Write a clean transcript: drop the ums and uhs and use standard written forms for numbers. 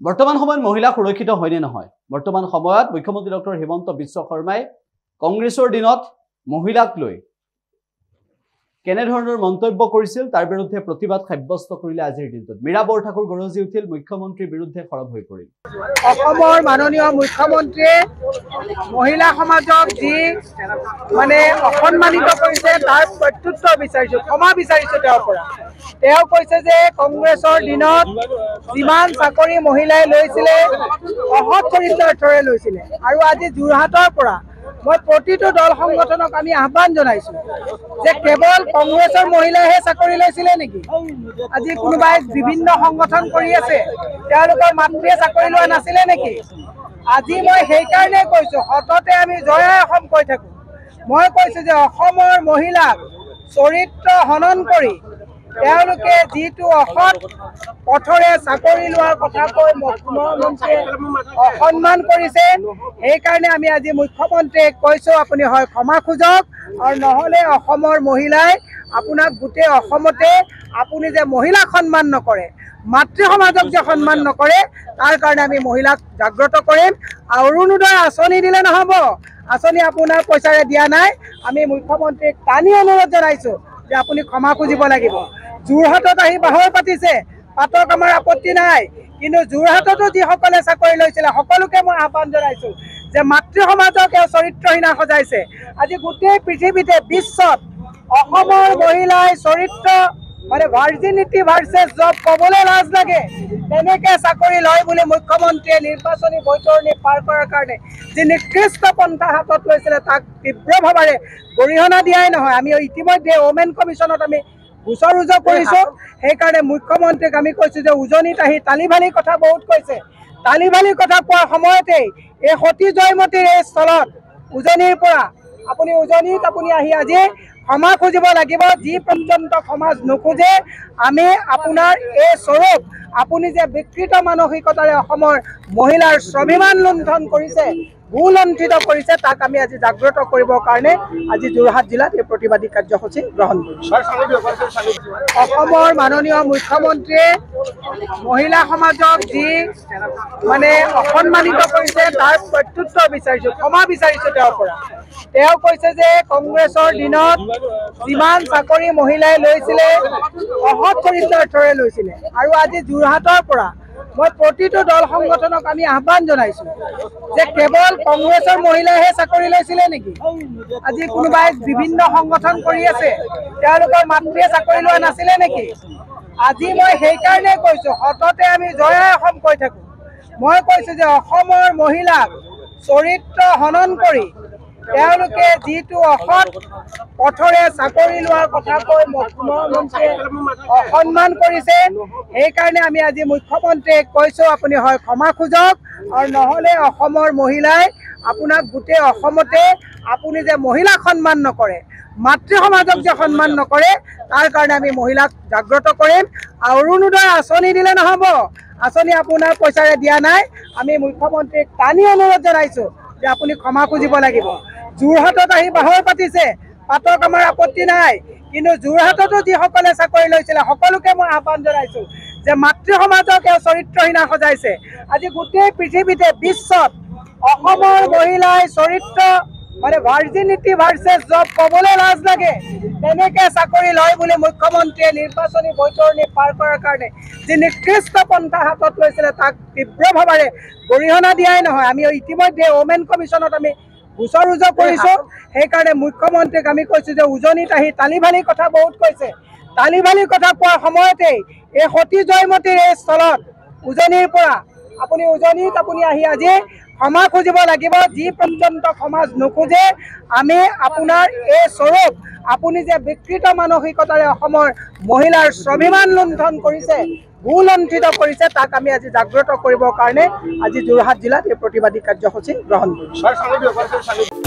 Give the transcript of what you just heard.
বৰ্তমান সময়ত মহিলা সুৰক্ষিত হয় নে নহয় বৰ্তমান সময়ত মুখ্যমন্ত্ৰী ডক্টৰ হিমন্ত বিশ্ব শৰ্মাই কংগ্ৰেছৰ দিনত মহিলাক লৈ কেনে ধৰণৰ মন্তব্য কৰিছিল তাৰ বিৰুদ্ধে প্ৰতিবাদ সাব্যস্ত কৰিলে আজিৰ দিনটোত মীৰা বৰঠাকুৰ গৰজি উঠিল মুখ্যমন্ত্ৰীৰ বিৰুদ্ধে খৰব হৈ পৰিল অসমৰ মাননীয় মুখ্যমন্ত্ৰীয়ে মহিলা সমাজক যি অসন্মানিত কৰিছে তাৰ প্ৰত্যুত্তৰ বিচাৰিছো ক্ষমা বিচাৰিছো তেওঁৰ পৰা তেওঁ কৈছে যে কংগ্ৰেছৰ দিনত যিমান চাকৰি মহিলাই লৈছিলে অসৎ চৰিত্ৰৰে লৈছিলে আৰু আজি যোৰহাটৰ পৰা মই প্ৰতিটো দল সংগঠনক আমি আহ্বান জনাইছো যে কেৱল কংগ্ৰেছৰ মহিলাইহে চাকৰি লৈছিলে নেকি আজি কোনোবাই বিভিন্ন সংগঠন কৰি আছে তেওঁলোকৰ মাতৃয়ে চাকৰি লোৱা নাছিলে নেকি আজি মই সেইকাৰণে কৈছো হততে আমি জয় অসম কৈ থাকো মই কৈছো যে অসমৰ মহিলাক চৰিত্ৰ হনন কৰি তেওঁলোকে যিটো অসৎ পথৰে চাকৰি লোৱাৰ কথা কৈ মুখ্যমন্ত্ৰীয়ে অসন্মান কৰিছে সেইকাৰণে আমি আজি মুখ্যমন্ত্ৰীক কৈছো আপুনি হয় ক্ষমা খোজক আৰু নহলে অসমৰ মহিলাই আপোনাক গোটেই অসমতে আপুনি যে মহিলাক সন্মান নকৰে মাতৃ সমাজক যে সন্মান নকৰে তাৰ কাৰণে আমি মহিলাক জাগ্ৰত কৰিম অৰুণোদয় আঁচনি দিলে নহব আঁচনি আপোনাৰ পইচাৰে দিয়া নাই আমি মুখ্যমন্ত্ৰীক টানি অনুৰোধ জনাইছো যে আপুনি ক্ষমা খুজিব লাগিব যোৰহাটত আহি বাহৰ পাতিছে পাতক আমাৰ আপত্তি নাই কিন্তু যোৰহাটতো যিসকলে চাকৰি লৈছিলে সকলোকে মই আহ্বান জনাইছো যে মাতৃ সমাজক চৰিত্ৰহীনা সজাইছে আজি গোটেই পৃথিৱীতে বিশ্বত অসমৰ মহিলাই চৰিত্ৰ ভাৰ্জিনিটি ভাৰ্চেছ জব ক'বলৈ লাজ লাগে তেনেকে চাকৰি লয় বুলি মুখ্যমন্ত্ৰীয়ে নিৰ্বাচনী বৈতৰণি পাৰ কৰাৰ কাৰণে যি নিকৃষ্ট পন্থা হাতত লৈছিলে তাক তীব্ৰভাৱে গৰিহণা দিয়াই নহয় আমি ইতিমধ্যে ওমেন কমিশ্যনত আমি গোচৰ ৰুজু কৰিছো সেইকাৰণে মুখ্যমন্ত্ৰীক আমি কৈছো যে উজনিত আহি তালিভালি কথা বহুত কৈছে তালিভালি কথা কোৱাৰ সময়তেই এই সতী জয়মতীৰ এই স্থলত উজনিৰ পৰা উজনিত আহি আজি ক্ষমা খুজিব লাগিব যি পৰ্যন্ত সমাজ নোখোজে আমি আপোনাৰ এই স্বৰূপ আপুনি যে বিকৃত মানসিকতাৰে অসমৰ মহিলাৰ স্বাভিমান লুণ্ঠন কৰিছে ভূলুণ্ঠিত কৰিছে তাক আমি আজি জাগ্ৰত কৰিবৰ কাৰণে আজি যোৰহাট জিলাত এই প্ৰতিবাদী কাৰ্যসূচী গ্ৰহণ কৰিছো অসমৰ মাননীয় মুখ্যমন্ত্ৰীয়ে মহিলা সমাজক যি অসন্মানিত কৰিছে তাৰ প্ৰত্যুত্তৰ বিচাৰিছো ক্ষমা বিচাৰিছো তেওঁৰ পৰা তেওঁ কৈছে যে কংগ্ৰেছৰ দিনত যিমান চাকৰি মহিলাই লৈছিলে অসৎ চৰিত্ৰৰে লৈছিলে আৰু আজি যোৰহাটৰ পৰা মই প্ৰতিটো দল সংগঠনক আমি আহ্বান জনাইছো যে কেৱল কংগ্ৰেছৰ মহিলাইহে চাকৰি লৈছিলে নেকি আজি কোনোবাই বিভিন্ন সংগঠন কৰি আছে তেওঁলোকৰ মাতৃয়ে চাকৰি লোৱা নাছিলে নেকি আজি মই সেইকাৰণে কৈছো হততে আমি জয় অসম কৈ থাকো মই কৈছো যে অসমৰ মহিলাক চৰিত্ৰ হনন কৰি তেওঁলোকে যিটো অসৎ পথৰে চাকৰি লোৱাৰ কথা কৈ মুখ্যমন্ত্ৰীয়ে অসন্মান কৰিছে সেইকাৰণে আমি আজি মুখ্যমন্ত্ৰীক কৈছো আপুনি হয় ক্ষমা খোজক আৰু নহলে অসমৰ মহিলাই আপোনাক গোটেই অসমতে আপুনি যে মহিলাক সন্মান নকৰে মাতৃ সমাজক যে সন্মান নকৰে তাৰ কাৰণে আমি মহিলাক জাগ্ৰত কৰিম অৰুণোদয় আঁচনি দিলে নহব আঁচনি আপোনাৰ পইচাৰে দিয়া নাই আমি মুখ্যমন্ত্ৰীক টানি অনুৰোধ জনাইছো যে আপুনি ক্ষমা খুজিব লাগিব যোৰহাটত আহি বাহৰ পাতিছে পাতক আমাৰ আপত্তি নাই কিন্তু যোৰহাটতো যিসকলে চাকৰি লৈছিলে সকলোকে মই আহ্বান জনাইছো যে মাতৃ সমাজক চৰিত্ৰহীনা সজাইছে আজি গোটেই পৃথিৱীতে বিশ্বত অসমৰ মহিলাই চৰিত্ৰ ভাৰ্জিনিটি ভাৰ্চেছ জব ক'বলৈ লাজ লাগে তেনেকে চাকৰি লয় বুলি মুখ্যমন্ত্ৰীয়ে নিৰ্বাচনী বৈতৰণি পাৰ কৰাৰ কাৰণে যি নিকৃষ্ট পন্থা হাতত লৈছিলে তাক তীব্ৰভাৱে গৰিহণা দিয়াই নহয় আমি ইতিমধ্যে ওমেন কমিশ্যনত আমি গোচৰ ৰুজু কৰিছো সেইকাৰণে মুখ্যমন্ত্ৰীক আমি কৈছো যে উজনিত আহি তালিভালি কথা বহুত কৈছে তালিভালি কথা কোৱাৰ সময়তেই এই সতী জয়মতীৰ এই স্থলত উজনিৰ পৰা উজনিত আহি আজি ক্ষমা খুজিব লাগিব যি পৰ্যন্ত সমাজ নোখোজে আমি আপোনাৰ এই স্বৰূপ আপুনি যে বিকৃত মানসিকতাৰে অসমৰ মহিলাৰ স্বাভিমান লুণ্ঠন কৰিছে ভূলুণ্ঠিত কৰিছে তাক আমি আজি জাগ্ৰত কৰিবৰ কাৰণে আজি যোৰহাট জিলাত এই প্ৰতিবাদী কাৰ্যসূচী গ্ৰহণ কৰিছো